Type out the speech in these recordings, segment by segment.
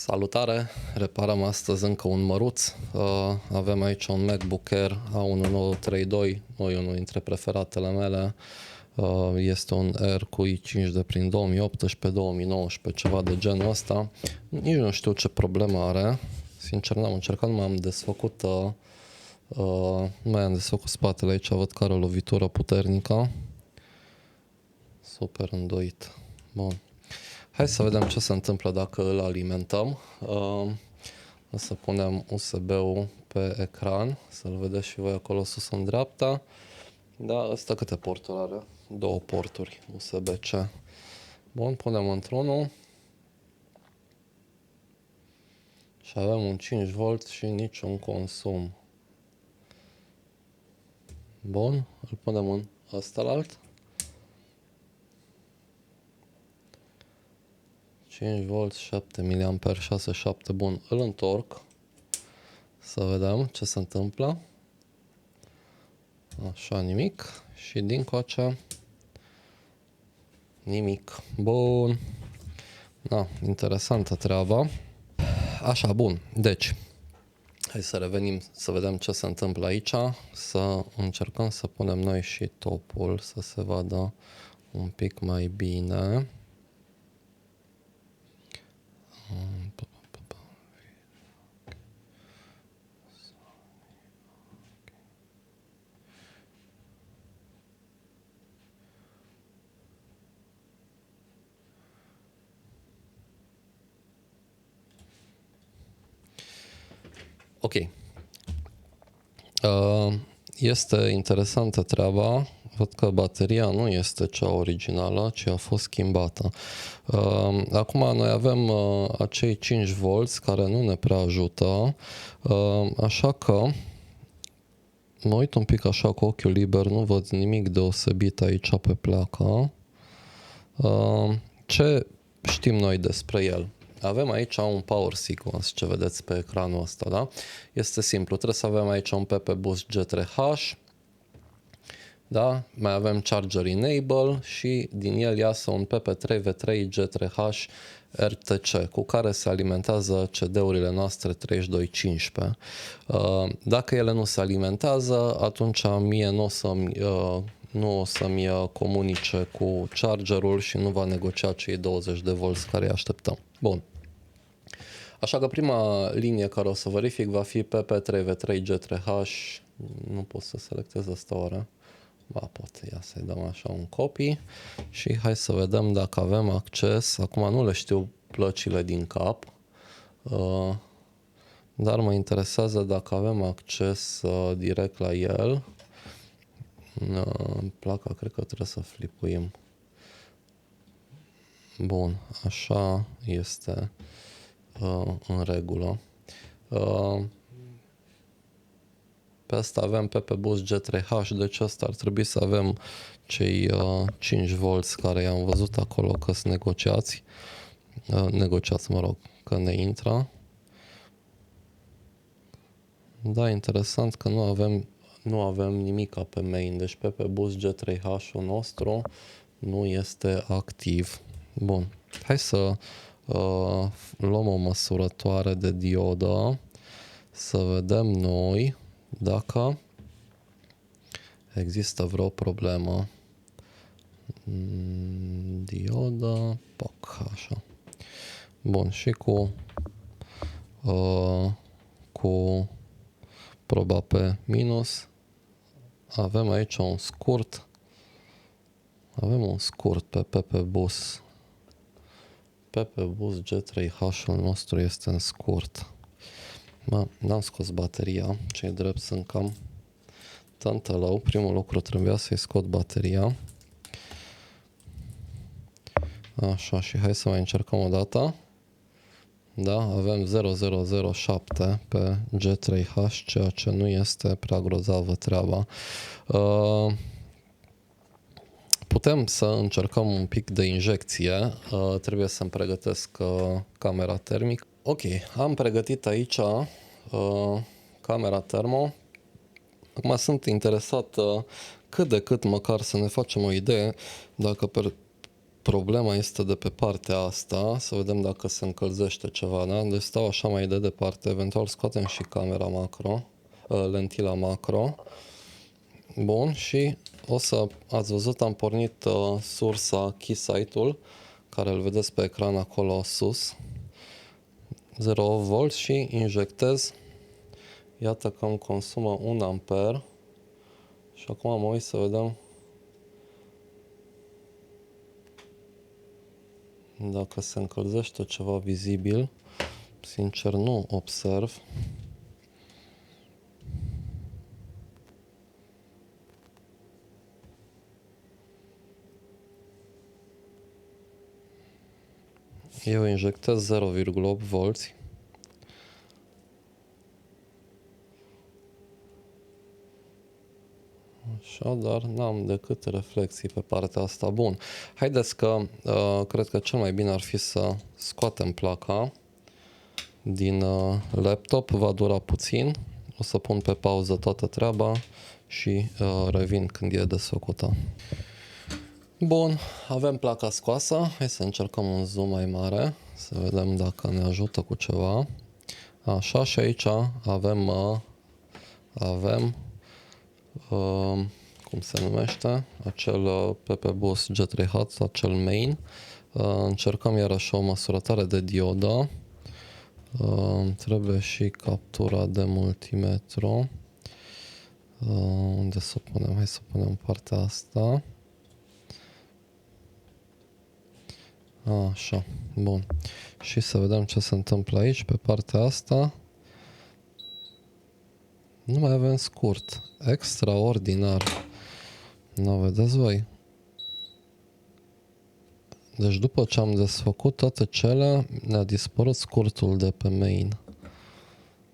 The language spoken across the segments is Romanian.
Salutare! Reparăm astăzi încă un măruț. Avem aici un MacBook Air A1932, nu e unul dintre preferatele mele. Este un Air cu i5 de prin 2018-2019, ceva de genul ăsta. Nici nu știu ce problemă are. Sincer, n-am încercat, nu m-am desfăcut, spatele aici, văd că are o lovitură puternică. Super îndoit. Bun. Hai să vedem ce se întâmplă dacă îl alimentăm. O să punem USB-ul pe ecran, să-l vedeți și voi acolo sus în dreapta. Da, ăsta câte porturi are? 2 porturi USB-C. Bun, punem într-unul. Și avem un 5V și niciun consum. Bun, îl punem în ăstălalt. 5V, 7 mA, 6,7. Bun, îl întorc. Să vedem ce se întâmplă. Așa, nimic. Și dincoace nimic. Bun. Da, interesantă treaba. Așa, bun. Deci, hai să revenim să vedem ce se întâmplă aici. Să încercăm să punem noi și topul să se vadă un pic mai bine. Ok. Este interesantă treaba. Văd că bateria nu este cea originală, ci a fost schimbată. Acum noi avem acei 5V care nu ne prea ajută, așa că mă uit un pic așa cu ochiul liber, nu văd nimic deosebit aici pe placă. Ce știm noi despre el? Avem aici un power sequence, ce vedeți pe ecranul ăsta, da? Este simplu, trebuie să avem aici un PP Boost G3H, da? Mai avem Charger Enable și din el iasă un PP3V3 G3H RTC cu care se alimentează CD-urile noastre 3215. Dacă ele nu se alimentează, atunci mie nu o să-mi comunice cu chargerul și nu va negocia cei 20 de volți care îi așteptăm. Bun. Așa că prima linie care o să verific va fi PP3V3 G3H. Nu pot să selectez asta oare? Ba, pot, ia să-i dăm așa un copy și hai să vedem dacă avem acces. Acum nu le știu plăcile din cap, dar mă interesează dacă avem acces direct la el. Placa cred că trebuie să flipuim. Bun, așa este în regulă. Pe asta avem PP Boost G3H, deci asta ar trebui să avem cei 5V care i-am văzut acolo că sunt negociați, mă rog, că ne intră. Da, interesant că nu avem nimica pe main, deci PP Boost G3H-ul nostru nu este activ. Bun, hai să luăm o măsurătoare de diodă să vedem noi dacă există vreo problemă. Diodă, poc, așa. Bun, și cu proba pe minus avem aici un scurt. Avem un scurt pe PP Boost. PP Boost G3H-ul nostru este în scurt. N-am scos bateria, ce-i drept sunt cam tântălău. Primul lucru trebuia să-i scot bateria. Așa, și hai să mai încercăm o dată. Da, avem 0007 pe G3H, ceea ce nu este prea grozavă treaba. Putem să încercăm un pic de injecție. Trebuie să-mi pregătesc camera termică. Ok, am pregătit aici camera termo. Acum sunt interesat cât de cât măcar să ne facem o idee dacă Problema este de pe partea asta, să vedem dacă se încălzește ceva, da? Deci stau așa mai de departe, eventual scoatem și camera macro, lentila macro. Bun, și o să ați văzut, am pornit sursa Keysight-ul, care îl vedeți pe ecran acolo sus, 0,8V, și injectez. Iată că îmi consumă 1 amper. Și acum mă uit să vedem dacă se încălzește ceva vizibil. Sincer, nu observ. Eu injectez 0,8V. Așa, dar n-am decât reflexii pe partea asta. Bun. Haideți că cred că cel mai bine ar fi să scoatem placa din laptop. Va dura puțin. O să pun pe pauză toată treaba și revin când e desfăcută. Bun, avem placa scoasă. Hai să încercăm un zoom mai mare, să vedem dacă ne ajută cu ceva. Așa, și aici avem cum se numește, acel PP Boost G3 Hot, acel main. Încercăm iarăși o măsurătoare de diodă. Trebuie și captura de multimetru. Unde să o punem? Hai să punem partea asta. Așa, bun. Și să vedem ce se întâmplă aici, pe partea asta. Nu mai avem scurt. Extraordinar. Nu vedeți voi? Deci după ce am desfăcut toate cele, ne-a dispărut scurtul de pe main.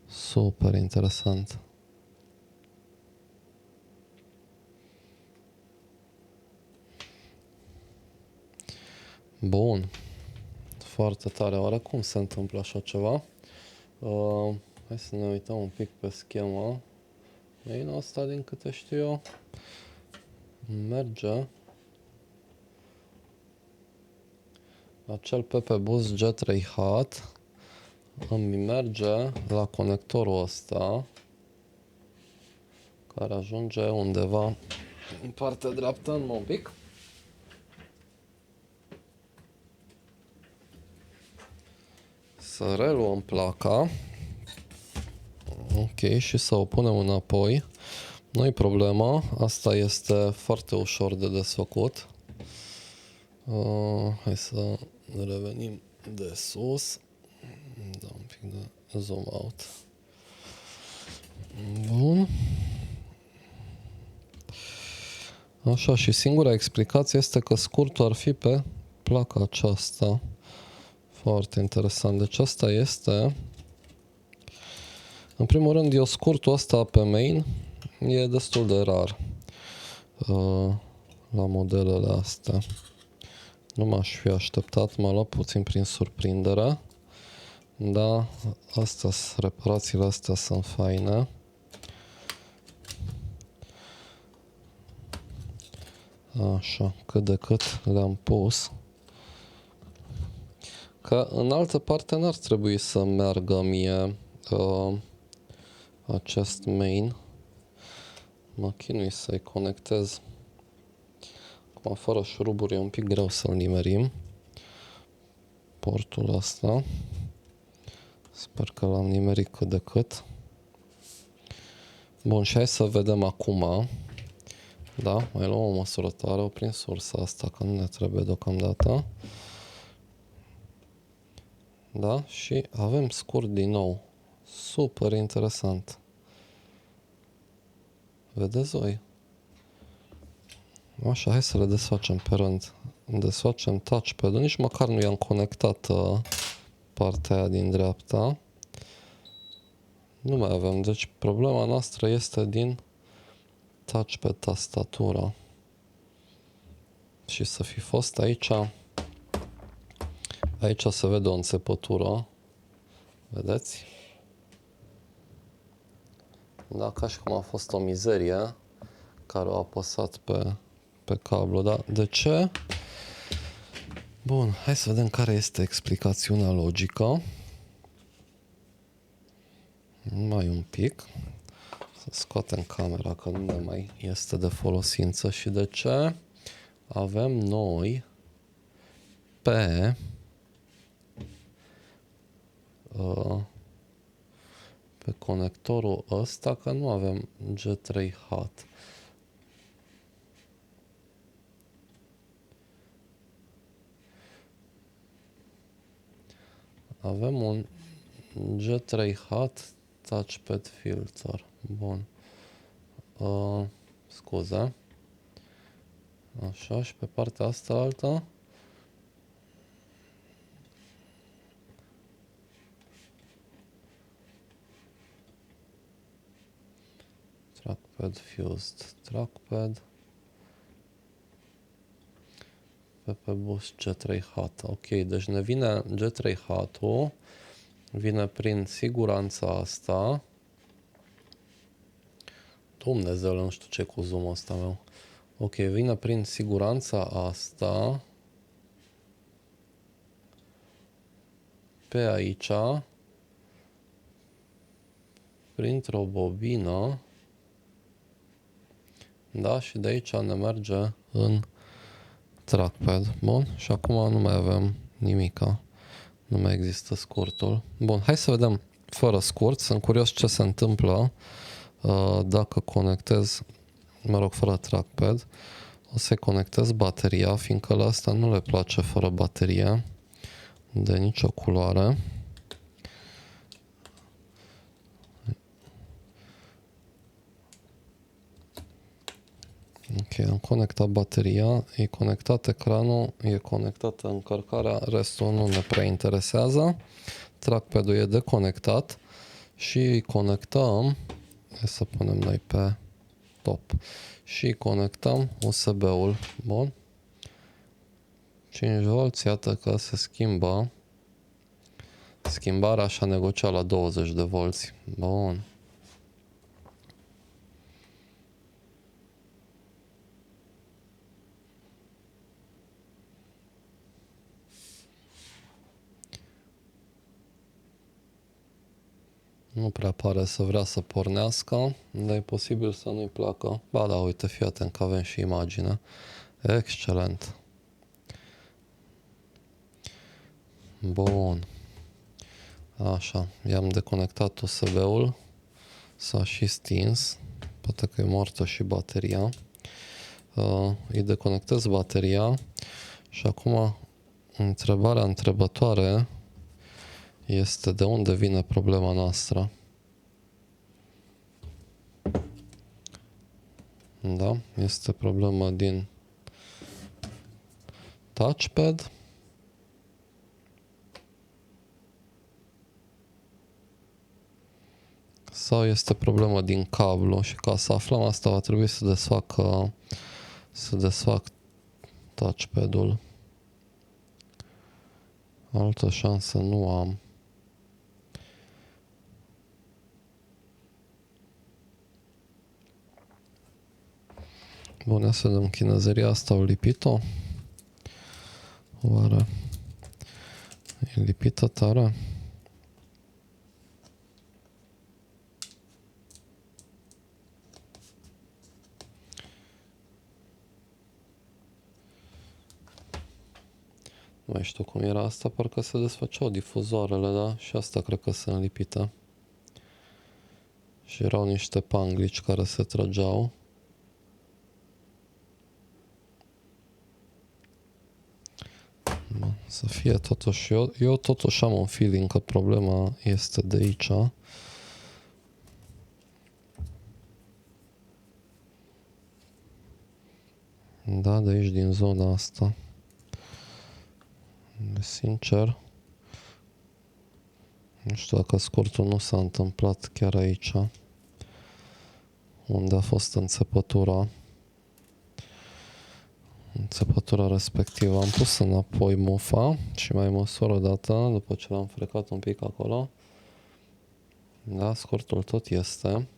Super interesant. Bun. Foarte tare. Oare cum se întâmplă așa ceva? Hai să ne uităm un pic pe schemă. Main-ul ăsta, din câte știu eu, merge. Acel PP Boost G3 Hot îmi merge la conectorul ăsta, care ajunge undeva în partea dreaptă, un pic. Să reluăm placa. Ok, și să o punem înapoi. Nu-i problemă, asta este foarte ușor de desfăcut. Hai să revenim de sus. Da, un pic de zoom out. Bun. Așa, și singura explicație este că scurtul ar fi pe placa aceasta. Foarte interesant. Deci asta este... În primul rând, eu scurtul ăsta pe main e destul de rar la modelele astea. Nu m-aș fi așteptat, m-a luat puțin prin surprindere. Da, reparațiile astea sunt faine. Așa, cât de cât le-am pus. Că în altă parte n-ar trebui să meargă mie acest main. Mă chinui să-i conectez. Acum, fără șuruburi, e un pic greu să-l nimerim. Portul ăsta. Sper că l-am nimerit cât de cât. Bun, și hai să vedem acum. Da, mai luăm o măsurătoare, oprim sursa asta, că nu ne trebuie deocamdată. Da, și avem scurt din nou. Super interesant. Vedeți voi? Așa, hai să le desfacem pe rând. Desfacem touchpad-ul, nici măcar nu i-am conectat partea aia din dreapta. Nu mai avem, deci problema noastră este din touchpad, tastatura. Și să fi fost aici. Aici se vede o înțepătură. Vedeți? Da, ca și cum a fost o mizerie care a apăsat pe cablu. Da? De ce? Bun, hai să vedem care este explicațiunea logică. Mai un pic. Să scoatem camera că nu ne mai este de folosință. Și de ce? Avem noi pe conectorul ăsta că nu avem G3 HAT. Avem un G3 HAT touchpad filter. Bun. Scuze. Așa, și pe partea asta alta trackpad fused. Trackpad pe bus G3 HAT. Ok, deci ne vine G3 HAT-ul, vine prin siguranța asta. Dumnezeule, nu știu ce cu zoom-ul ăsta meu. Ok, vine prin siguranța asta pe aici printr-o bobină, da, și de aici ne merge în trackpad. Bun, și acum nu mai avem nimica, nu mai există scurtul. Bun, hai să vedem fără scurt, sunt curios ce se întâmplă dacă conectez, mă rog, fără trackpad. O să conectez bateria, fiindcă la asta nu le place fără baterie de nicio culoare. Ok, am conectat bateria, e conectat ecranul, e conectată încărcarea, restul nu ne prea interesează. Trackpad-ul e deconectat și îi conectăm, hai să punem noi pe top, și conectăm USB-ul. Bun. 5V, iată că se schimbă. Schimbarea și-a negociat la 20 de volți. Bun. Nu prea pare să vrea să pornească, dar e posibil să nu-i placă. Ba da, uite, fii atent că avem și imagine. Excelent. Bun. Așa, i-am deconectat USB-ul. S-a și stins. Poate că e moartă și bateria. Îi deconectez bateria și acum întrebarea întrebătoare este de unde vine problema noastră. Da, este problema din touchpad. Sau este problema din cablu și ca să aflăm asta va trebui să desfac touchpad-ul. Altă șansă nu am. Bun, ia să vedem chinezeria asta, au lipit-o? Oare e lipită tare? Nu mai știu cum era asta, parcă se desfăceau difuzoarele, da? Și asta cred că sunt lipite. Și erau niște panglici care se trăgeau. Să fie totuși, eu totuși am un feeling că problema este de aici. Da, de aici, din zona asta. Sincer, nu știu dacă scurtul nu s-a întâmplat chiar aici, unde a fost înțepătura respectivă. Am pus înapoi mufa și mai măsor o dată, după ce l-am frecat un pic acolo. Da, scurtul tot este.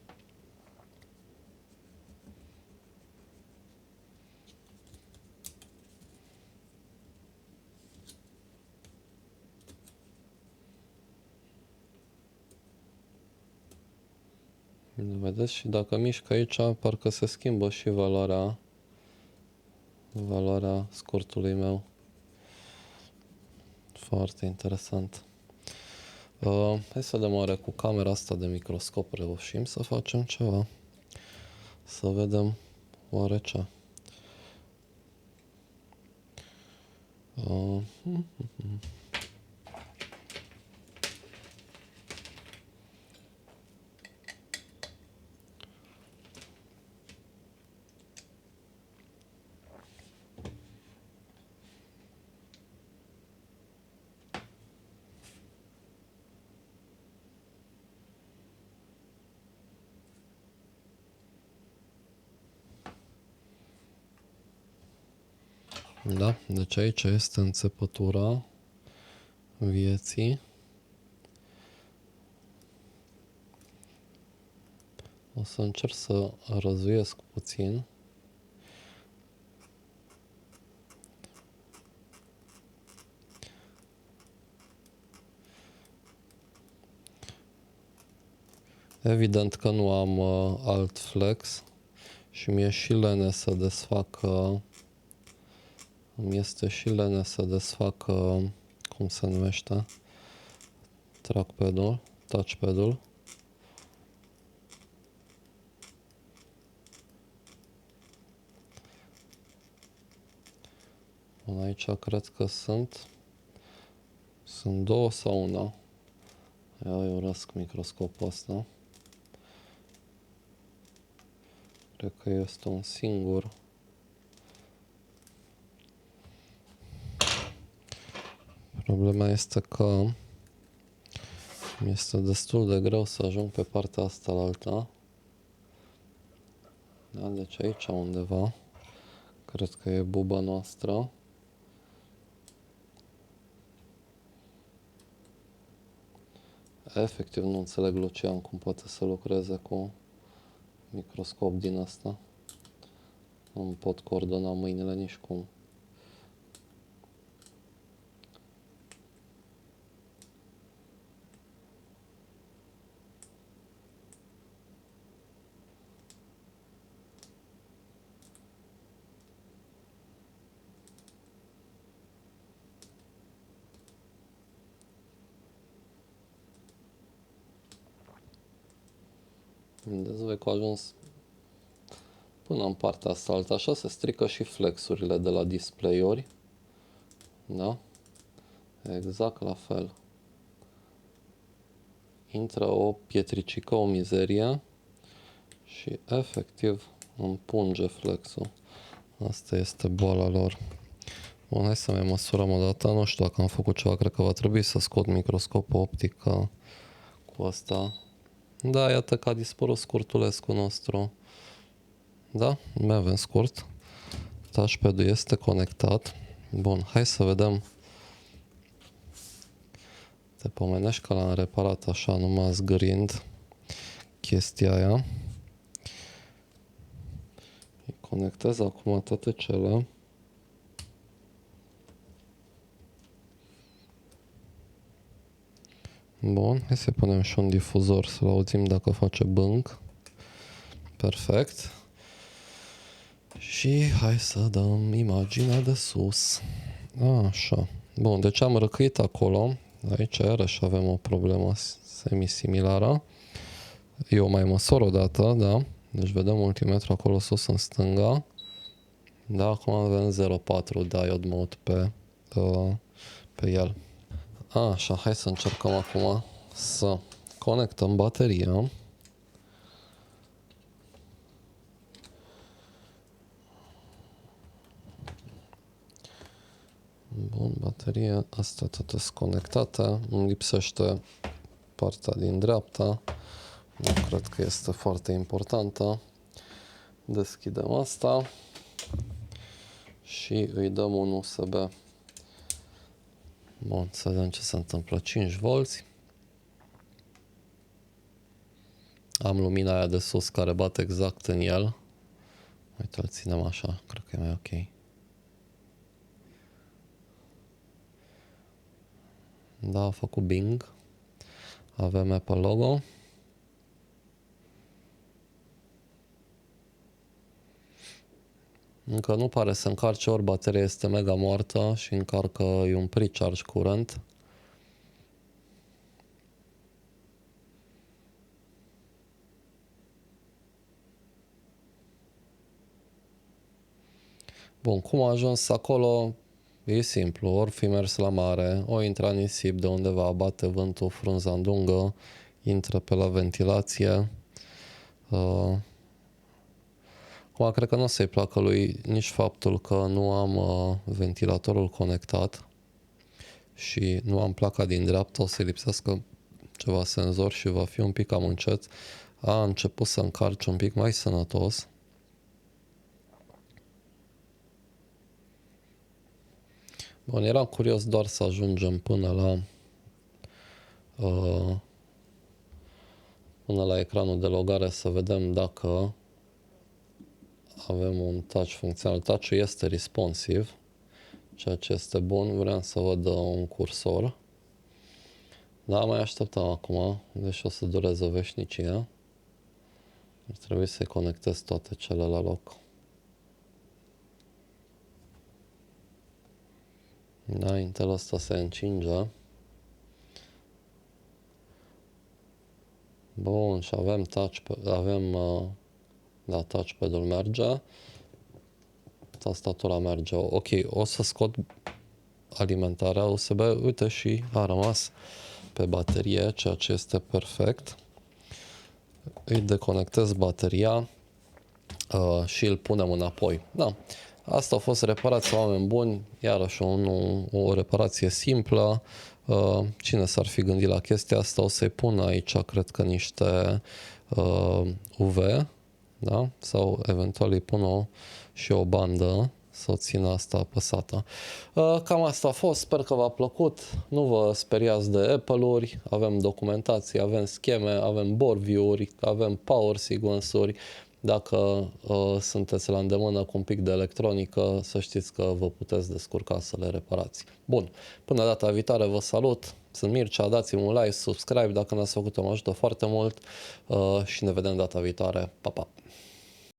Vedeți? Și dacă mișc aici, parcă se schimbă și valoarea scurtului meu. Foarte interesant. Hai să vedem oare cu camera asta de microscop reușim să facem ceva. Să vedem oare ce. Da, deci aici este înțepătura vieții. O să încerc să răzuiesc puțin. Evident că nu am alt flex și mi-e și lene să desfacă. Îmi este și lene să desfacă, cum se numește, trackpad-ul, touchpad-ul. Bun, aici cred că sunt două sau una. Eu urăsc microscopul ăsta. Cred că este un singur. Problema este că mi este destul de greu să ajung pe partea asta la alta. Da, deci aici undeva cred că e buba noastră. Efectiv nu înțeleg, Lucian, cum poate să lucreze cu microscop din asta. Nu pot coordona mâinile nici cum. Vedeți voi că a ajuns până în partea asta alta, așa se strică și flexurile de la display-uri. Da? Exact la fel. Intră o pietricică, o mizerie și efectiv împunge flexul. Asta este boala lor. Bun, hai să mai măsurăm o dată. Nu știu dacă am făcut ceva, cred că va trebui să scot microscopul optic cu asta. Da, iată că a dispărut scurtulescul nostru. Da, mai avem scurt. Touchpad-ul este conectat. Bun, hai să vedem. Te pomenești că l-am reparat așa, numai zgârind chestia aia. Îi conectez acum toate cele. Bun, hai să punem și un difuzor să-l auzim dacă face bânc. Perfect. Și hai să dăm imaginea de sus. Așa. Bun, deci am răcăit acolo. Aici iarăși avem o problemă semi-similară. Eu mai măsor o dată, da? Deci vedem multimetru acolo sus în stânga. Da, acum avem 0,4 diode mode pe el. Așa, hai să încercăm acum să conectăm bateria. Bun, bateria, astea toate sunt conectate. Îmi lipsește partea din dreapta. Nu cred că este foarte importantă. Deschidem asta și îi dăm un USB. Bun, să vedem ce se întâmplă. 5V. Am lumina aia de sus care bate exact în el. Uite, îl ținem așa, cred că e mai ok. Da, a făcut Bing. Avem Apple logo. Încă nu pare să încarce, ori bateria este mega moartă și încarcă e un pre-charge curent. Bun, cum a ajuns acolo? E simplu, ori fi mers la mare, o intra nisip de undeva, bate vântul, frunza îndungă, intră pe la ventilație. Acum, cred că nu o să-i placă lui nici faptul că nu am ventilatorul conectat și nu am placa din dreapta, o să-i lipsească ceva senzor și va fi un pic cam încet. A început să încarce un pic mai sănătos. Bun, eram curios doar să ajungem până la ecranul de logare să vedem dacă avem un touch funcțional. Touch-ul este responsive, ceea ce este bun. Vreau să văd un cursor. Da, mai așteptăm acum, deci o să dureze o veșnicie. Ar trebui să-i conectez toate cele la loc. Da, Intel ăsta se încinge. Bun, și avem touchpad-ul merge. Tastatura merge. Ok, o să scot alimentarea USB. Uite, și a rămas pe baterie, ceea ce este perfect. Îi deconectez bateria și îl punem înapoi. Da, asta a fost reparația, oameni buni. Iarăși o reparație simplă. Cine s-ar fi gândit la chestia asta? O să-i pun aici, cred că niște UV, da? Sau eventual îi pun și o bandă să o țină asta apăsată. Cam asta a fost, sper că v-a plăcut. Nu vă speriați de Apple-uri, avem documentație, avem scheme, avem board view-uri, avem power sequence-uri. Dacă sunteți la îndemână cu un pic de electronică, să știți că vă puteți descurca să le reparați. Bun, până data viitoare vă salut, sunt Mircea, dați-mi un like, subscribe dacă n-ați făcut-o, mă ajută foarte mult și ne vedem data viitoare. Pa, pa!